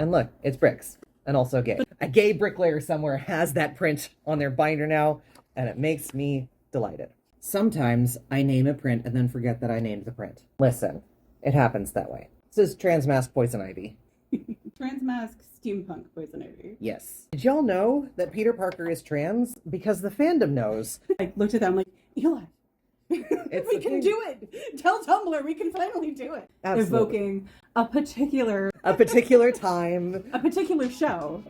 And look, it's bricks. And also gay. A gay bricklayer somewhere has that print on their binder now, and it makes me delighted. Sometimes I name a print and then forget that I named the print. Listen, it happens that way. This is Transmask Poison Ivy. Transmask Steampunk Poison Ivy. Yes. Did y'all know that Peter Parker is trans? Because the fandom knows. I looked at them like, Eli, we can do it. Tell Tumblr we can finally do it. Absolutely. Evoking a particular time. A particular show.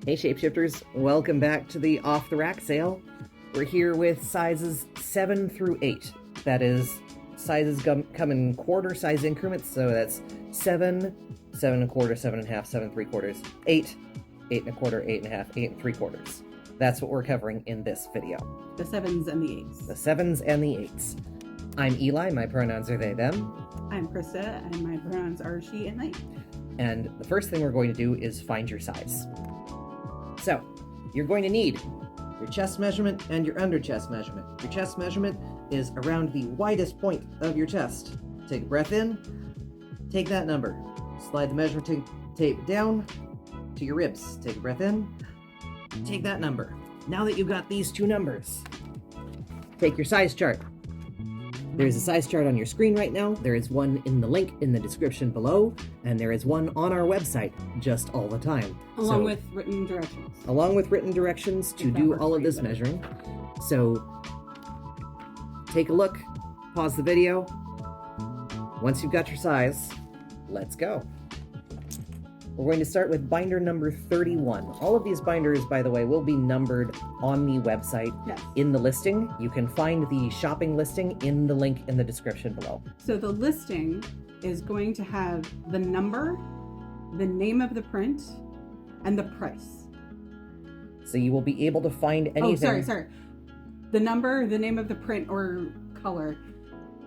Hey shapeshifters, welcome back to the Off the Rack sale. We're here with sizes 7 through 8. That is, sizes come in quarter size increments, so that's 7, 7 1/4, 7 1/2, 7 3/4, 8, 8 1/4, 8 1/2, 8 3/4. That's what we're covering in this video. The 7's and the 8's. The 7's and the 8's. I'm Eli, my pronouns are they, them. I'm Krista, and my pronouns are she and they. And the first thing we're going to do is find your size. So, you're going to need your chest measurement and your under chest measurement. Your chest measurement is around the widest point of your chest. Take a breath in, take that number. Slide the measuring tape down to your ribs. Take a breath in, take that number. Now that you've got these two numbers, take your size chart. There's a size chart on your screen right now. There is one in the link in the description below, and there is one on our website just all the time. Along with written directions. Along with written directions to do all of this measuring. So take a look, pause the video. Once you've got your size, let's go. We're going to start with binder number 31. All of these binders, by the way, will be numbered on the website. Yes. In the listing. You can find the shopping listing in the link in the description below. So the listing is going to have the number, the name of the print, and the price. So you will be able to find anything. Oh, sorry. The number, the name of the print or color,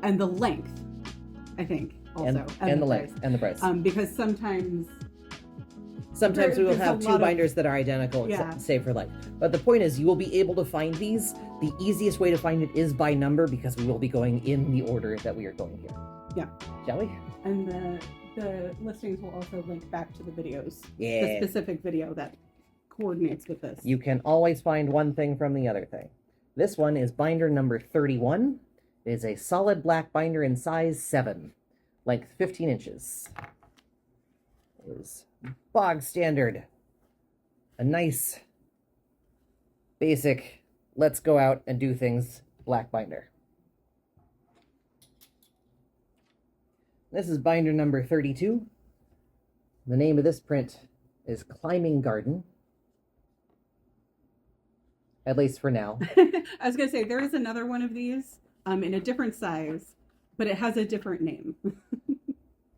and the length, I think, also. And the length, and the price. Because sometimes we will have two binders that are identical, Yeah. save for length. But the point is, you will be able to find these. The easiest way to find it is by number, because we will be going in the order that we are going here. Yeah. Shall we? And the listings will also link back to the videos. Yeah. The specific video that coordinates with this. You can always find one thing from the other thing. This one is binder number 31. It is a solid black binder in size 7, length 15 inches. It is bog standard. A nice, basic, let's go out and do things black binder. This is binder number 32. The name of this print is Climbing Garden. At least for now. I was going to say, there is another one of these in a different size, but it has a different name.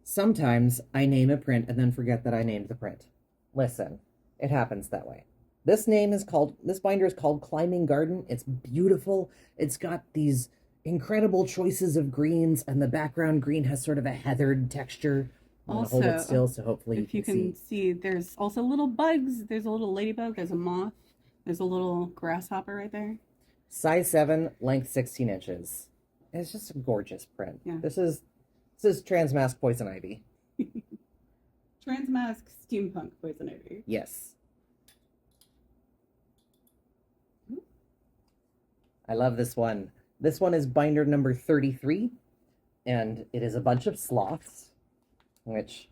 Sometimes I name a print and then forget that I named the print. Listen, it happens that way. This binder is called Climbing Garden. It's beautiful. It's got these incredible choices of greens, and the background green has sort of a heathered texture. I'm going to hold it still, so hopefully if you can see, there's also little bugs. There's a little ladybug. There's a moth. There's a little grasshopper right there. Size 7, length 16 inches. It's just a gorgeous print. Yeah. This is Transmask Poison Ivy. Transmask Steampunk Poison Ivy. Yes. I love this one. This one is binder number 33, and it is a bunch of sloths, which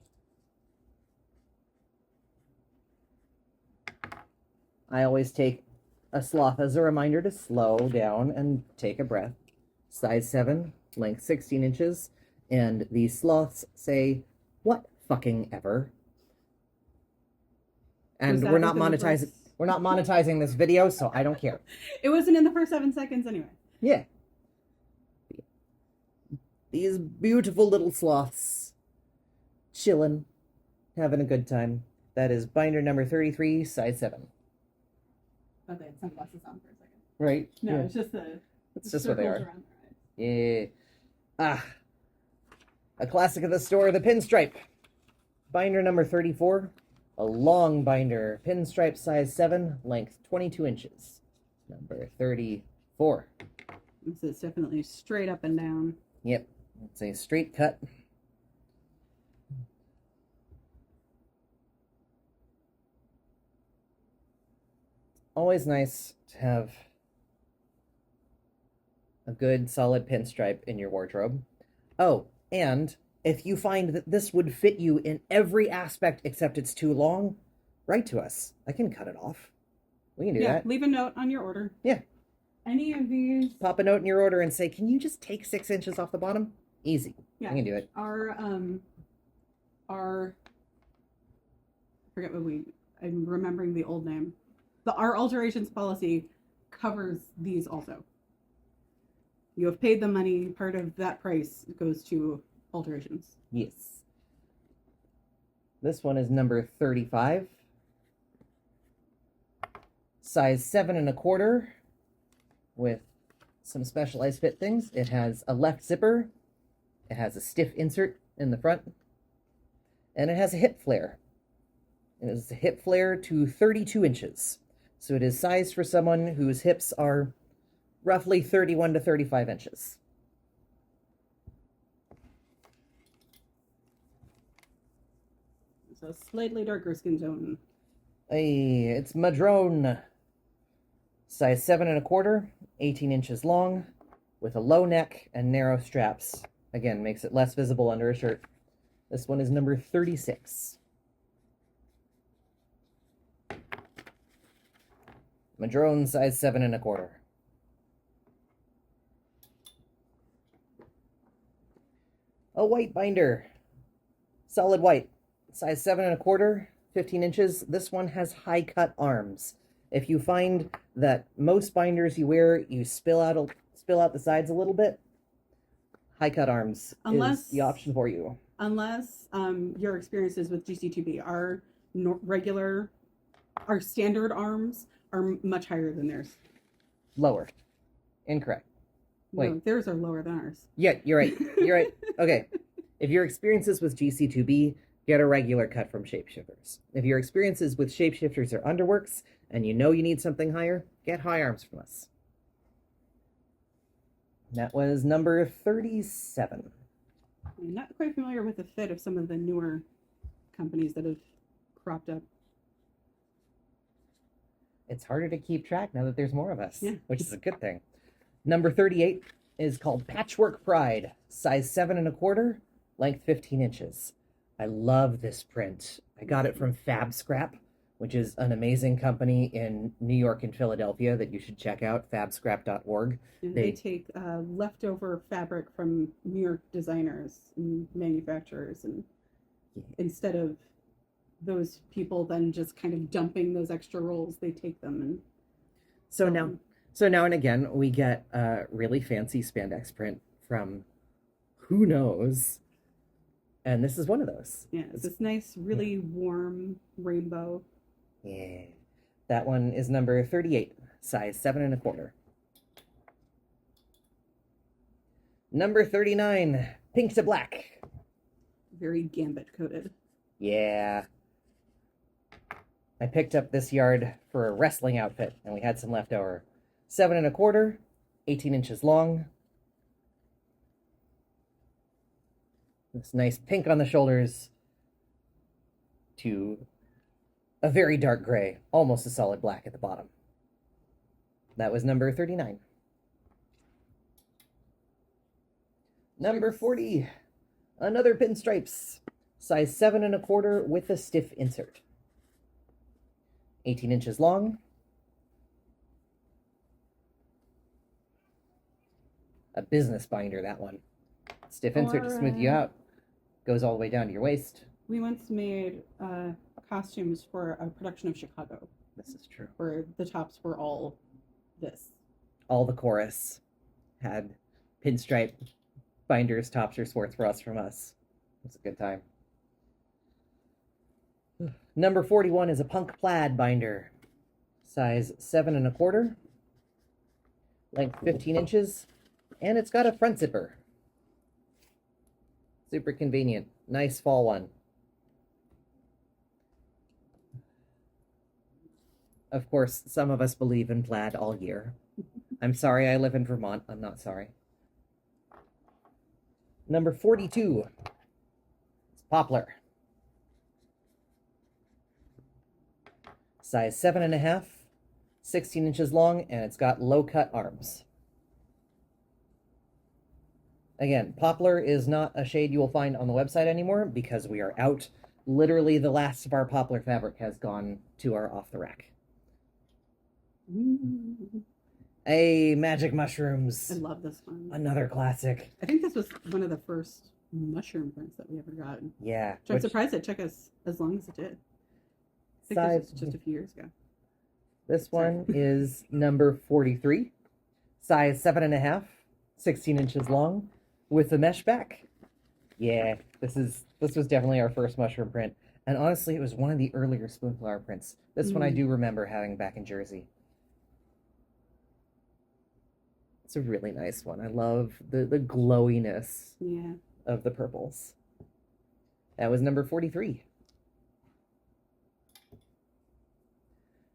I always take a sloth as a reminder to slow down and take a breath. Size 7, length 16 inches, and these sloths say, "What fucking ever?" And we're not monetizing this video, so I don't care. It wasn't in the first 7 seconds anyway. Yeah. These beautiful little sloths chilling, having a good time. That is binder number 33, size 7. Oh, they had sunglasses on for a second. Right? No, yeah. it's just what they are. Yeah. A classic of the store, the pinstripe. Binder number 34. A long binder. Pinstripe size 7, length 22 inches. Number 34. So it's definitely straight up and down. Yep. It's a straight cut. Always nice to have a good solid pinstripe in your wardrobe. Oh, and if you find that this would fit you in every aspect except it's too long, write to us. I can cut it off. We can do that. Leave a note on your order. Yeah. Any of these. Pop a note in your order and say, can you just take 6 inches off the bottom? Easy. Yeah. I can do it. Our I forget I'm remembering the old name. Our alterations policy covers these also. You have paid the money, part of that price goes to alterations. Yes. This one is number 35. Size 7 1/4 with some specialized fit things. It has a left zipper. It has a stiff insert in the front. And it has a hip flare. It is a hip flare to 32 inches. So it is sized for someone whose hips are roughly 31 to 35 inches. So slightly darker skin tone. Hey, it's Madrone. Size 7 1/4, 18 inches long, with a low neck and narrow straps. Again, makes it less visible under a shirt. This one is number 36. Madrone, size 7 1/4. A white binder. Solid white. Size 7 1/4, 15 inches. This one has high cut arms. If you find that most binders you wear, you spill out the sides a little bit, high cut arms is the option for you. Unless your experiences with GC2B are our standard arms are much higher than theirs. Lower. Incorrect. Wait. No, theirs are lower than ours. Yeah, you're right. You're right. Okay. If your experiences with GC2B, get a regular cut from Shapeshifters. If your experiences with Shapeshifters are Underworks, and you know you need something higher, get high arms from us. That was number 37. I'm not quite familiar with the fit of some of the newer companies that have cropped up. It's harder to keep track now that there's more of us, yeah, which is a good thing. Number 38 is called Patchwork Pride, size 7 1/4, length 15 inches. I love this print. I got it from Fab Scrap, which is an amazing company in New York and Philadelphia that you should check out, fabscrap.org. They take leftover fabric from New York designers and manufacturers, and instead of those people then just kind of dumping those extra rolls, they take them and so now and again we get a really fancy spandex print from who knows, and this is one of those. Yeah, it's this nice, really warm rainbow. Yeah, that one is number 38, size 7 1/4. Number 39, pink to black. Very gambit coated. Yeah. I picked up this yard for a wrestling outfit, and we had some left over. 7 1/4, 18 inches long. This nice pink on the shoulders to a very dark gray, almost a solid black at the bottom. That was number 39. Number 40, another pinstripes, size 7 1/4 with a stiff insert. 18 inches long. A business binder, that one. Stiff insert to smooth you out. Goes all the way down to your waist. We once made costumes for a production of Chicago. This is true. Where the tops were all this. All the chorus had pinstripe binders, tops, or sports bras from us. It's a good time. Number 41 is a punk plaid binder. Size 7 1/4. Length 15 inches. And it's got a front zipper. Super convenient. Nice fall one. Of course, some of us believe in plaid all year. I'm sorry I live in Vermont. I'm not sorry. Number 42. It's poplar. Size 7 1/2. 16 inches long, and it's got low-cut arms. Again, poplar is not a shade you will find on the website anymore because we are out. Literally, the last of our poplar fabric has gone to our off-the-rack. Hey, magic mushrooms. I love this one. Another classic. I think this was one of the first mushroom prints that we ever got. Yeah. So I'm surprised it took us as long as it did. I think this was just a few years ago. This one is number 43, size 7.5, 16 inches long, with a mesh back. Yeah, this was definitely our first mushroom print, and honestly, it was one of the earlier spoonflower prints. This one I do remember having back in Jersey. It's a really nice one. I love the glowiness of the purples. That was number 43.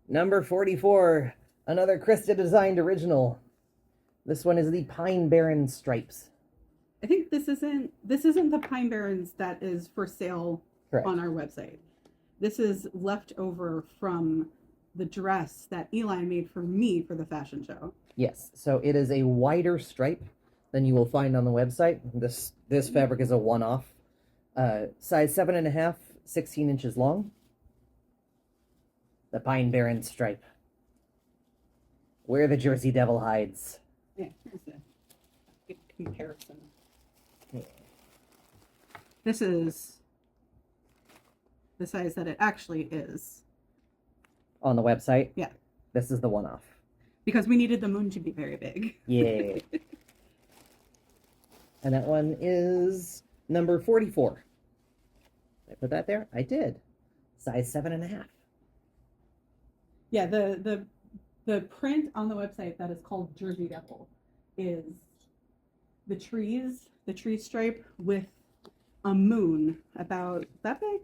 Number 44, another Krista designed original. This one is the Pine Barrens stripes. I think this isn't the Pine Barrens that is for sale on our website. This is leftover from the dress that Eli made for me for the fashion show. Yes, so it is a wider stripe than you will find on the website. This fabric is a one-off. Size 7.5, 16 inches long. The Pine Barrens stripe. Where the Jersey Devil hides. Yeah, here's a good comparison. This is the size that it actually is. On the website? Yeah. This is the one-off. Because we needed the moon to be very big. Yeah. And that one is number 44. Did I put that there? I did. Size 7.5. Yeah, the print on the website that is called Jersey Devil is the tree stripe with a moon about that big?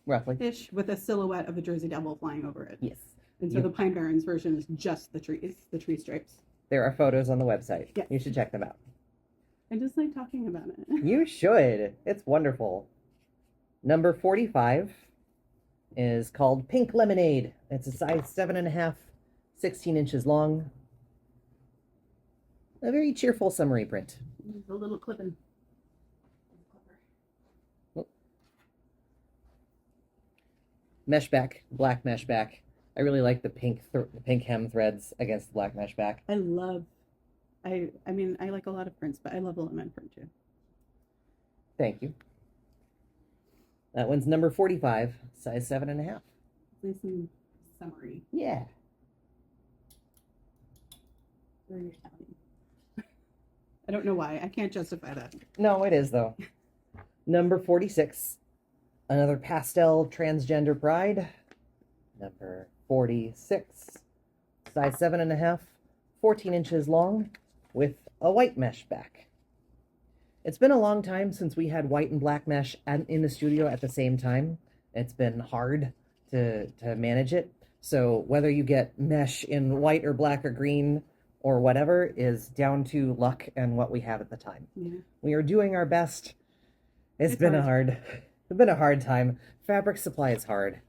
Roughly. Ish, with a silhouette of a Jersey Devil flying over it. Yes. And so the Pine Barrens version is just the tree stripes. There are photos on the website. Yeah. You should check them out. I just like talking about it. You should. It's wonderful. Number 45 is called Pink Lemonade. It's a size 7.5, 16 inches long. A very cheerful summery print. There's a little clipping. Mesh back, black mesh back. I really like the pink hem threads against the black mesh back. I mean, I like a lot of prints, but I love the lemon print too. Thank you. That one's number 45, size 7.5. Nice and summery. Yeah. Very Italian. I don't know why. I can't justify that. No, it is though. Number 46, another pastel transgender pride. Number 46, size 7.5, 14 inches long, with a white mesh back. It's been a long time since we had white and black mesh in the studio at the same time. It's been hard to manage it. So whether you get mesh in white or black or green or whatever is down to luck and what we have at the time. Yeah. We are doing our best. It's been a hard time. Fabric supply is hard.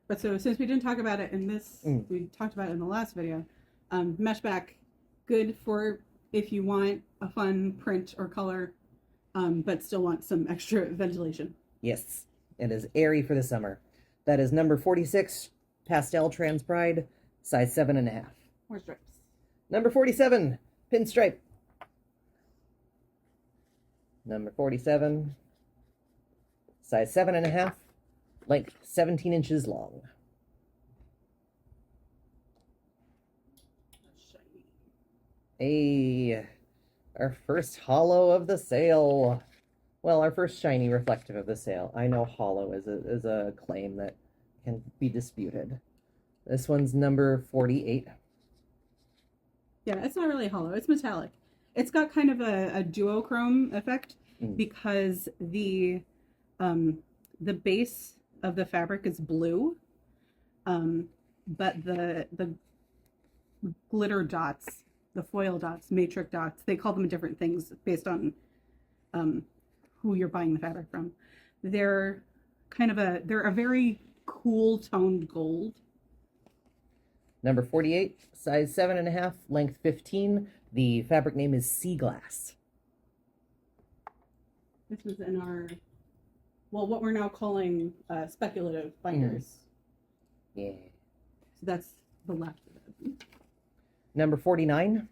But so since we didn't talk about it in this, we talked about it in the last video. Mesh back, good for if you want a fun print or color, but still want some extra ventilation. Yes, it is airy for the summer. That is number 46, pastel trans pride, size 7.5. More stripes. Number 47, pinstripe. Number 47, size 7.5, length 17 inches long. Hey, our first hollow of the sale. Well, our first shiny reflective of the sale. I know hollow is a claim that can be disputed. This one's number 48. Yeah, it's not really hollow. It's metallic. It's got kind of a duochrome effect because the base of the fabric is blue, but the glitter dots, the foil dots, matrix dots, they call them different things based on who you're buying the fabric from. They're a very cool toned gold. Number 48, size 7.5, length 15. The fabric name is Sea Glass. This was in our, well, what we're now calling speculative binders. Yeah. So that's the left of it. Number 49.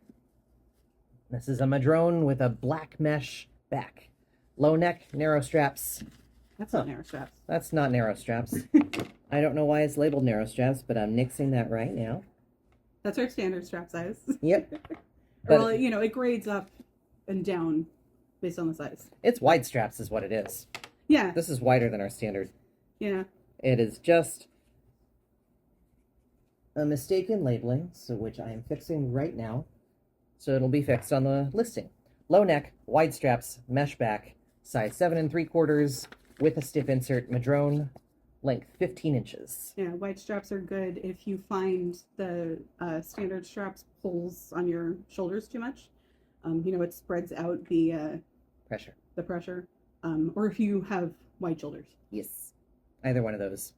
This is a madrone with a black mesh back. Low neck, narrow straps. That's not narrow straps. That's not narrow straps. I don't know why it's labeled narrow straps, but I'm nixing that right now. That's our standard strap size. Yep. Well, you know, it grades up and down based on the size. It's wide straps is what it is. Yeah. This is wider than our standard. Yeah. It is just a mistake in labeling, so which I am fixing right now. So it'll be fixed on the listing. Low neck, wide straps, mesh back, size 7 3/4 with a stiff insert madrone, length 15 inches. Yeah, wide straps are good if you find the standard straps pulls on your shoulders too much. You know, it spreads out the Pressure. the pressure. Or if you have wide shoulders. Yes. Either one of those.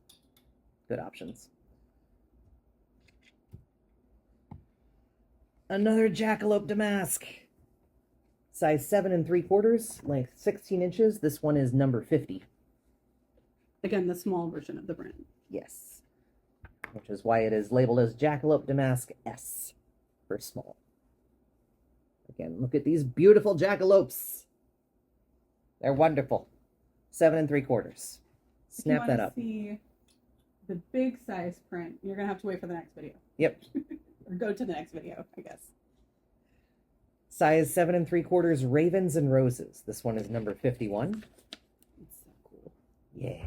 Good options. Another jackalope damask. Size 7 3/4, length 16 inches. This one is number 50. Again, the small version of the print. Yes. Which is why it is labeled as Jackalope Damask S for small. Again, look at these beautiful jackalopes. They're wonderful. 7 3/4. Snap that up. If you want to see the big size print, you're going to have to wait for the next video. Yep. Or go to the next video, I guess. Size 7 3/4 Ravens and Roses. This one is number 51. It's so cool. Yeah.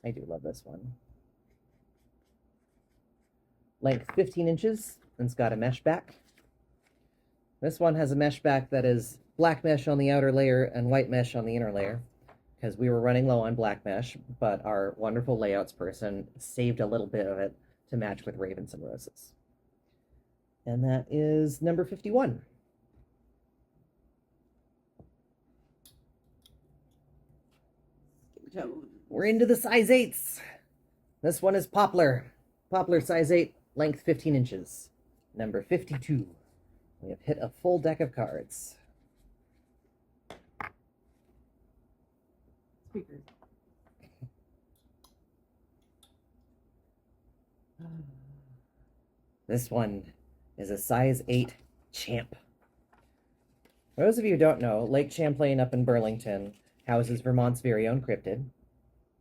I do love this one. Length 15 inches, and it's got a mesh back. This one has a mesh back that is black mesh on the outer layer and white mesh on the inner layer, because we were running low on black mesh, but our wonderful layouts person saved a little bit of it to match with Ravens and Roses. And that is number 51. We're into the size 8's. This one is Poplar. Poplar size 8, length 15 inches. Number 52. We have hit a full deck of cards. Speakers. This one is a size 8 Champ. For those of you who don't know, Lake Champlain up in Burlington houses Vermont's very own cryptid,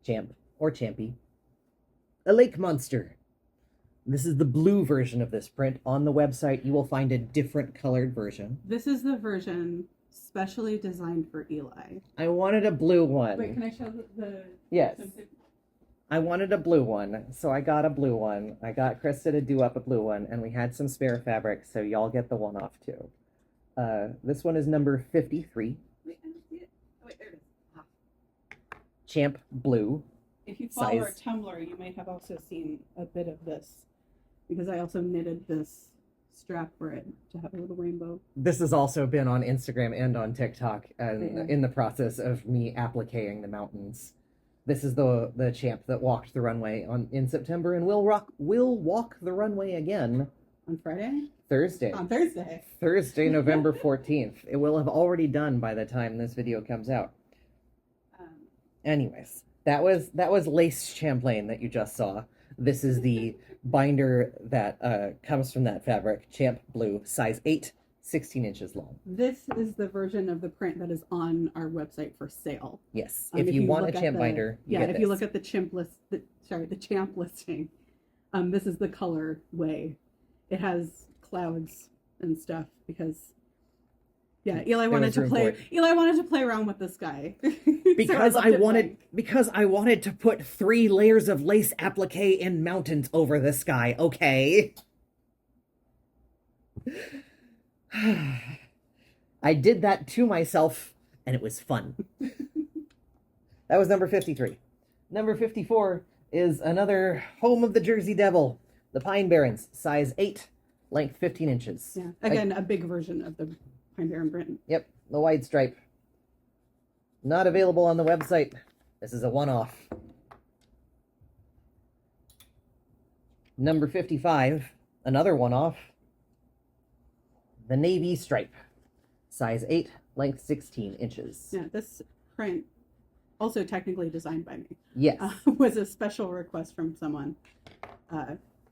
Champ, or Champy, a lake monster. This is the blue version of this print. On the website, you will find a different colored version. This is the version specially designed for Eli. I wanted a blue one. Wait, can I show the Yes. I wanted a blue one, so I got a blue one. I got Krista to do up a blue one, and we had some spare fabric, so y'all get the one off too. This one is number 53. Wait, I don't see it. Oh, wait, there it is. Ah. Champ Blue. If you follow our Size. Tumblr, you might have also seen a bit of this, because I also knitted this strap for it to have a little rainbow. This has also been on Instagram and on TikTok, and Yeah. in the process of me appliquing the mountains. This is the champ that walked the runway in September, and will walk the runway again On Friday? Thursday. On Thursday. Thursday, November 14th. It will have already done by the time this video comes out. Anyways, that was Lace Champlain that you just saw. This is the binder that comes from that fabric, Champ Blue, size 8, 16 inches long. This is the version of the print that is on our website for sale. Yes, if you want a look at Champ the- binder, you yeah, get if you this. look at the Champ the Champ listing, this is the color way. It has clouds and stuff because, yeah, Eli There wanted was to room play. for it. Eli wanted to play around with this guy Because So I wanted to put 3 layers of lace applique in mountains over the sky. Okay. I did that to myself, and it was fun. That was number 53. Number 54 is another home of the Jersey Devil, the Pine Barrens, size 8, length 15 inches. Yeah, again, a big version of the Pine Barren print. Yep, the wide stripe. Not available on the website. This is a one-off. Number 55, another one-off, the navy stripe, size 8, length 16 inches. Yeah, this print, also technically designed by me, Yes. Was a special request from someone.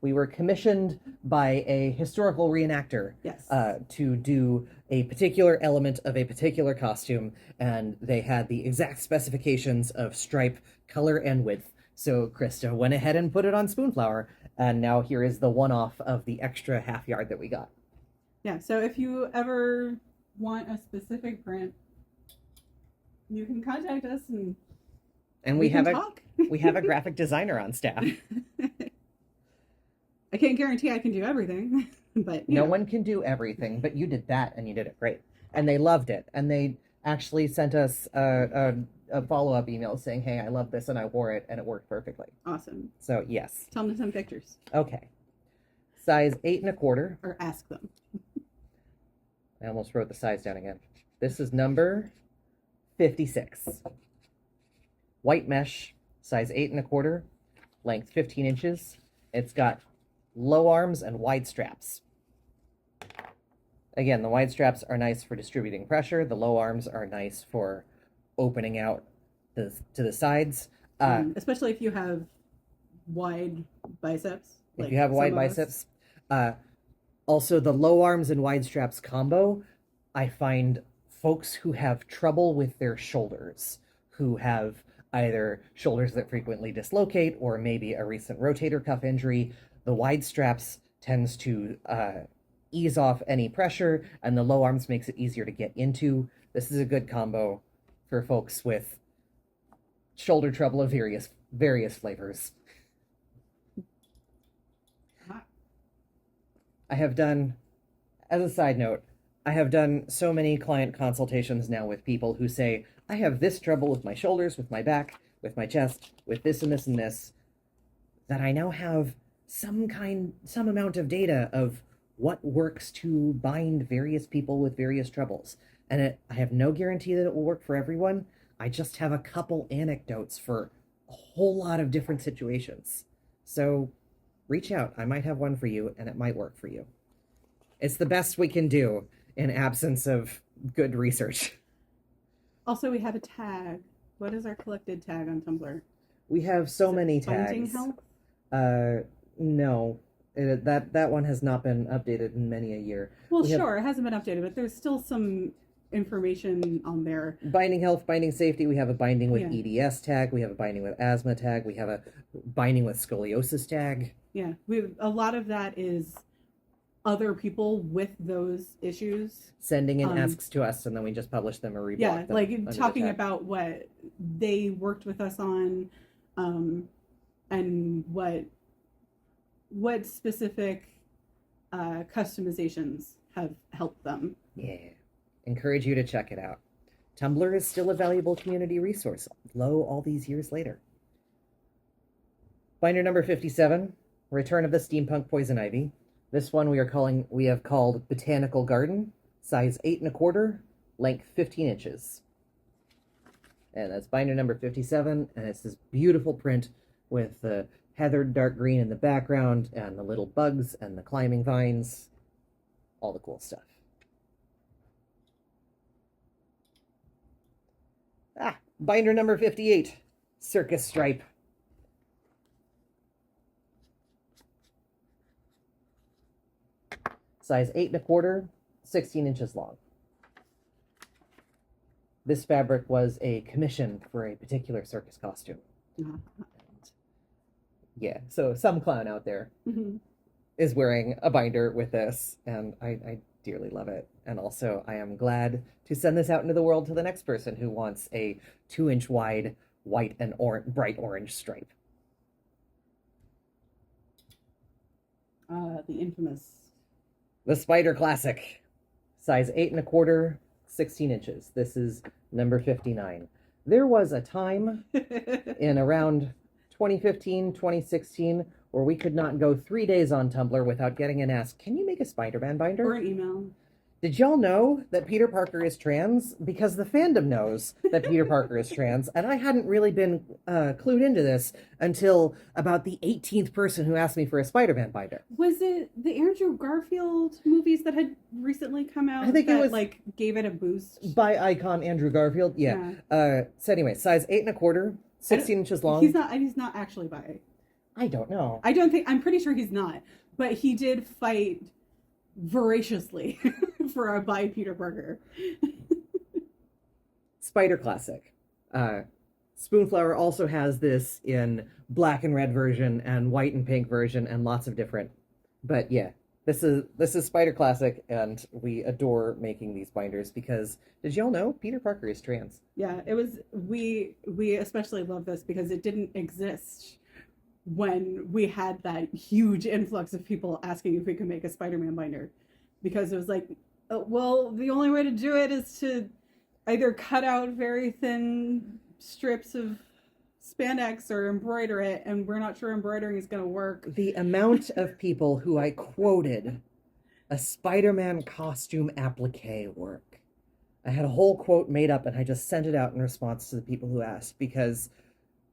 We were commissioned by a historical reenactor Yes. to do a particular element of a particular costume, and they had the exact specifications of stripe, color, and width. So Krista went ahead and put it on Spoonflower, and now here is the one-off of the extra half yard that we got. Yeah, so if you ever want a specific print, you can contact us and we can have talk. We have a graphic designer on staff. I can't guarantee I can do everything, but no one can do everything, but you did that, and you did it great. And they loved it, and they actually sent us a follow-up email saying, hey, I love this, and I wore it, and it worked perfectly. Awesome. So, yes. Tell them to send pictures. Okay. Size 8 1/4. Or ask them. I almost wrote the size down again. This is number 56. White mesh, size 8 1/4, length 15 inches. It's got low arms and wide straps. Again, the wide straps are nice for distributing pressure. The low arms are nice for opening out to the sides. Especially if you have wide biceps. If you have wide biceps. Also, the low arms and wide straps combo, I find folks who have trouble with their shoulders, who have either shoulders that frequently dislocate or maybe a recent rotator cuff injury, the wide straps tends to ease off any pressure, and the low arms makes it easier to get into. This is a good combo for folks with shoulder trouble of various flavors. I have done, as a side note, I have done so many client consultations now with people who say, I have this trouble with my shoulders, with my back, with my chest, with this and this and this, that I now have some amount of data of what works to bind various people with various troubles. And I have no guarantee that it will work for everyone. I just have a couple anecdotes for a whole lot of different situations. So reach out. I might have one for you, and it might work for you. It's the best we can do in absence of good research. Also, we have a tag. What is our collected tag on Tumblr? We have so many tags. Binding health? No. That one has not been updated in many a year. Well, sure, it hasn't been updated, but there's still some information on there. Binding health, binding safety. We have a binding with EDS tag. We have a binding with asthma tag. We have a binding with scoliosis tag. Yeah, a lot of that is other people with those issues sending in asks to us, and then we just publish them or reblock them. Yeah, like talking about what they worked with us on, and what specific customizations have helped them. Yeah, encourage you to check it out. Tumblr is still a valuable community resource, all these years later. Binder number 57, Return of the Steampunk Poison Ivy. This one we have called Botanical Garden, size 8 1/4, length 15 inches. And that's binder number 57, and it's this beautiful print with the heathered dark green in the background, and the little bugs, and the climbing vines, all the cool stuff. Binder number 58, Circus Stripe. Size 8 1/4, 16 inches long. This fabric was a commission for a particular circus costume. Yeah, so some clown out there is wearing a binder with this, and I dearly love it. And also, I am glad to send this out into the world to the next person who wants a 2-inch wide white and bright orange stripe. The infamous. The Spider Classic, size 8 1/4, 16 inches. This is number 59. There was a time in around 2015, 2016, where we could not go 3 days on Tumblr without getting an ask, can you make a Spider-Man binder? Or an email. Did y'all know that Peter Parker is trans? Because the fandom knows that Peter Parker is trans, and I hadn't really been clued into this until about the 18th person who asked me for a Spider-Man binder. Was it the Andrew Garfield movies that had recently come out? I think that, it was like gave it a boost. By icon Andrew Garfield. Yeah. So anyway, size 8 1/4, 16 inches long. He's not actually bi. I don't know. I'm pretty sure he's not, but he did fight voraciously for a bi Peter Parker. Spider Classic. Spoonflower also has this in black and red version and white and pink version and lots of different. But yeah, this is Spider Classic, and we adore making these binders because did y'all know Peter Parker is trans? Yeah, it was we especially love this because it didn't exist when we had that huge influx of people asking if we could make a Spider-Man binder, because it was like, well, the only way to do it is to either cut out very thin strips of spandex or embroider it, and we're not sure embroidering is going to work. The amount of people who I quoted a Spider-Man costume applique work. I had a whole quote made up and I just sent it out in response to the people who asked, because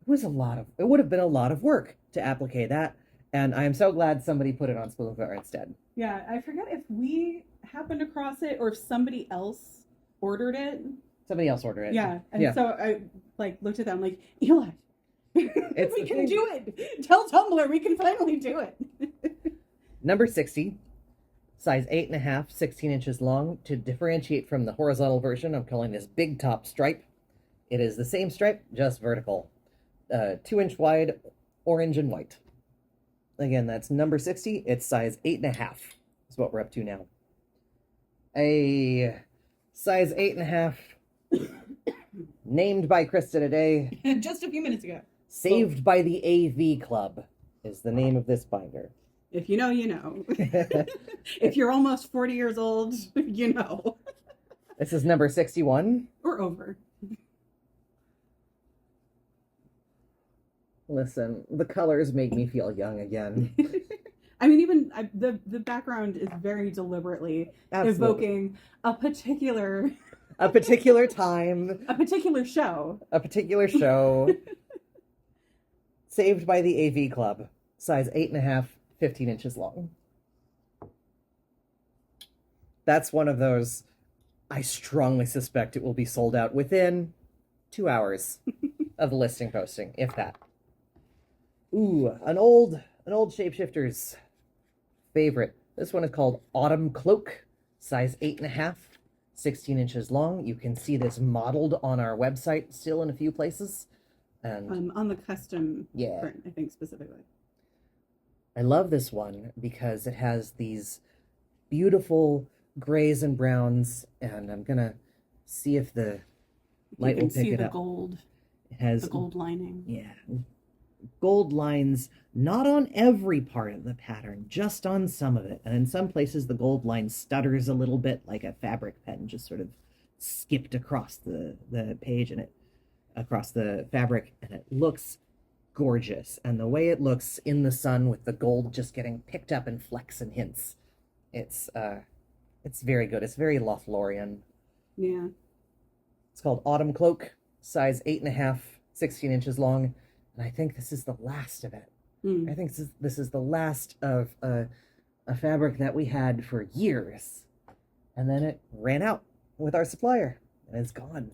it would have been a lot of work to applique that, and I am so glad somebody put it on Spoonflower instead. Yeah, I forget if we happened across it or if somebody else ordered it. Somebody else ordered it. Yeah, and so I looked at them like, Eli, we can do it. Tell Tumblr we can finally do it. Number 60, size 8 1/2, 16 inches long. To differentiate from the horizontal version, I'm calling this big top stripe. It is the same stripe, just vertical. 2-inch wide, orange and white. Again, that's number 60. It's size 8 1/2 is what we're up to now. A size 8 1/2 named by Krista today. Just a few minutes ago. Saved by the AV Club is the name of this binder. If you know, you know. If you're almost 40 years old, you know. This is number 61. Or over. Listen, the colors make me feel young again. I mean, even the background is very deliberately evoking a particular time, a particular show. Saved by the AV Club, size 8 1/2, 15 inches long. That's one of those, I strongly suspect it will be sold out within 2 hours of the listing posting, if that. Ooh, an old Shapeshifters favorite. This one is called Autumn Cloak, size 8 1/2, 16 inches long. You can see this modeled on our website still in a few places. And on the custom yeah, print, I think specifically. I love this one because it has these beautiful grays and browns, and I'm gonna see if the light will pick it up. Gold. It has the gold lining. Yeah, gold lines, not on every part of the pattern, just on some of it. And in some places, the gold line stutters a little bit, like a fabric pen just sort of skipped across the page and across the fabric, and it looks gorgeous. And the way it looks in the sun with the gold just getting picked up in flecks and hints, it's very good. It's very Lothlorien. Yeah. It's called Autumn Cloak, size 8 1/2, 16 inches long. And I think this is the last of it. I think this is the last of a fabric that we had for years. And then it ran out with our supplier, and it's gone.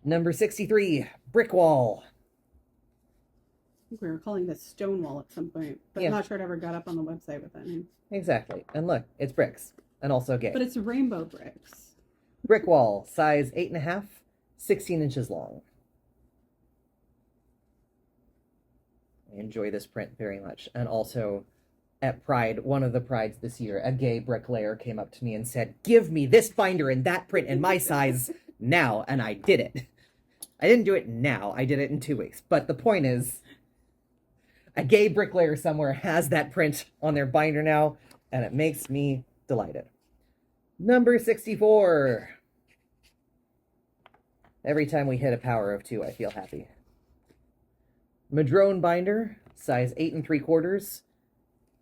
Number 63, Brick Wall. I think we were calling this Stonewall at some point, but I'm not sure it ever got up on the website with that name. Exactly. And look, it's bricks, and also gay. But it's rainbow bricks. Brick Wall, size 8 1/2, 16 inches long. I enjoy this print very much. And also, at Pride, one of the Prides this year, a gay bricklayer came up to me and said, "Give me this binder and that print in my size now," and I did it. I didn't do it now, I did it in 2 weeks. But the point is, a gay bricklayer somewhere has that print on their binder now, and it makes me delighted. Number 64. Every time we hit a power of 2, I feel happy. Madrone binder, size 8 3/4,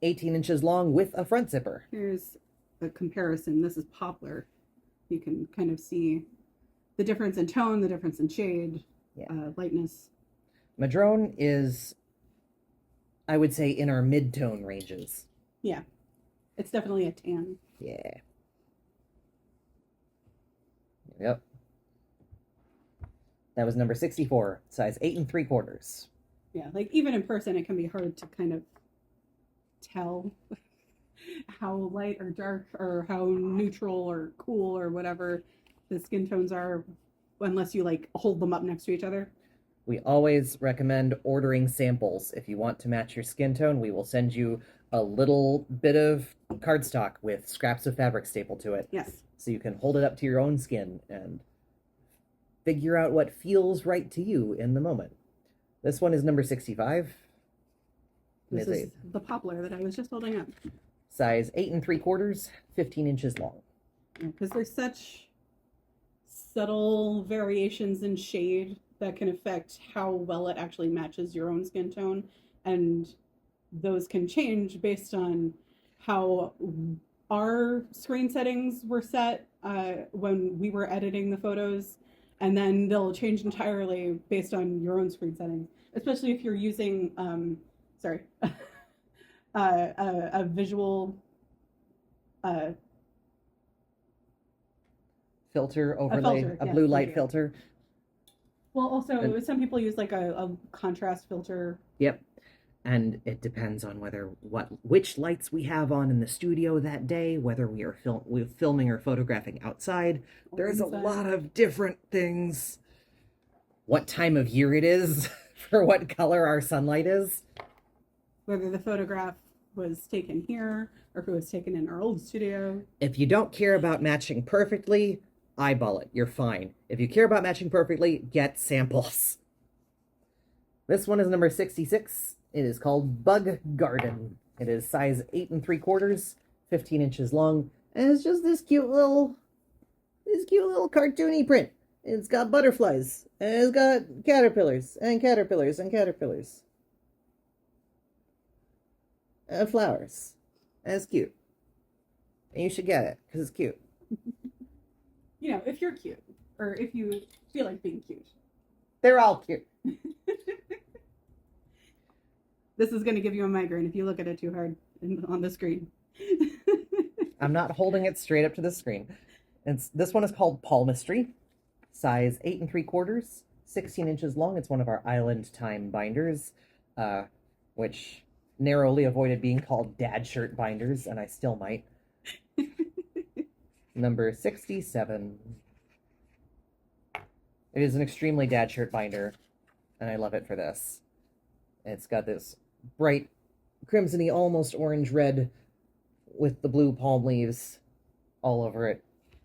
18 inches long with a front zipper. Here's a comparison. This is poplar. You can kind of see the difference in tone, the difference in shade, lightness. Madrone is, I would say, in our mid-tone ranges. Yeah, it's definitely a tan. Yeah. Yep. That was number 64, size 8 3/4. Yeah, like even in person, it can be hard to kind of tell how light or dark or how neutral or cool or whatever the skin tones are, unless you like hold them up next to each other. We always recommend ordering samples. If you want to match your skin tone, we will send you a little bit of cardstock with scraps of fabric stapled to it. Yes. So you can hold it up to your own skin and figure out what feels right to you in the moment. This one is number 65. This is the poplar that I was just holding up. Size 8 3/4, 15 inches long. Because there's such subtle variations in shade that can affect how well it actually matches your own skin tone. And those can change based on how our screen settings were set when we were editing the photos. And then they'll change entirely based on your own screen settings, especially if you're using, a visual filter overlay, a blue light filter. Well, also, some people use like a contrast filter. Yep. And it depends on which lights we have on in the studio that day, whether we are filming or photographing outside. There's a lot of different things. What time of year it is, for what color our sunlight is. Whether the photograph was taken here or if it was taken in our old studio. If you don't care about matching perfectly, eyeball it. You're fine. If you care about matching perfectly, get samples. This one is number 66. It is called Bug Garden. It is size 8 3/4, 15 inches long, and it's just this cute little cartoony print. It's got butterflies, and it's got caterpillars, and caterpillars, and caterpillars. And flowers. And it's cute. And you should get it, because it's cute. You know, if you're cute, or if you feel like being cute. They're all cute. This is going to give you a migraine if you look at it too hard on the screen. I'm not holding it straight up to the screen. This one is called Palmistry, size 8 3/4, 16 inches long. It's one of our Island Time binders, which narrowly avoided being called dad shirt binders, and I still might. Number 67. It is an extremely dad shirt binder, and I love it for this. It's got this bright crimsony, almost orange red with the blue palm leaves all over it.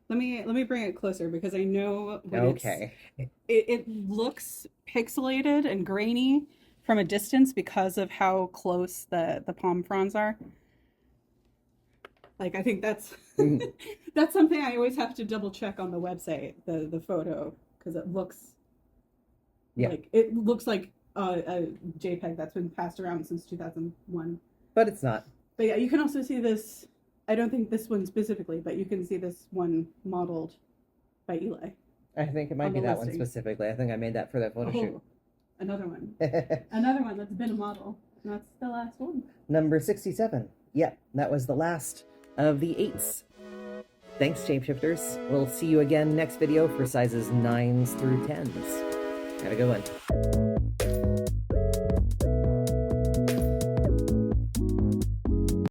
Let me bring it closer because I know what okay. It looks pixelated and grainy from a distance because of how close the palm fronds are. Like I think that's that's something I always have to double check on the website, the photo, because it looks like a JPEG that's been passed around since 2001. But it's not. But yeah, you can also see this. I don't think this one specifically, but you can see this one modeled by Eli. I think it might be that one specifically. I think I made that for that photo shoot. Another one. Another one that's been a model. And that's the last one. Number 67. Yep, that was the last of the 8's. Thanks, shapeshifters. We'll see you again next video for sizes 9s through 10s. Have a good one.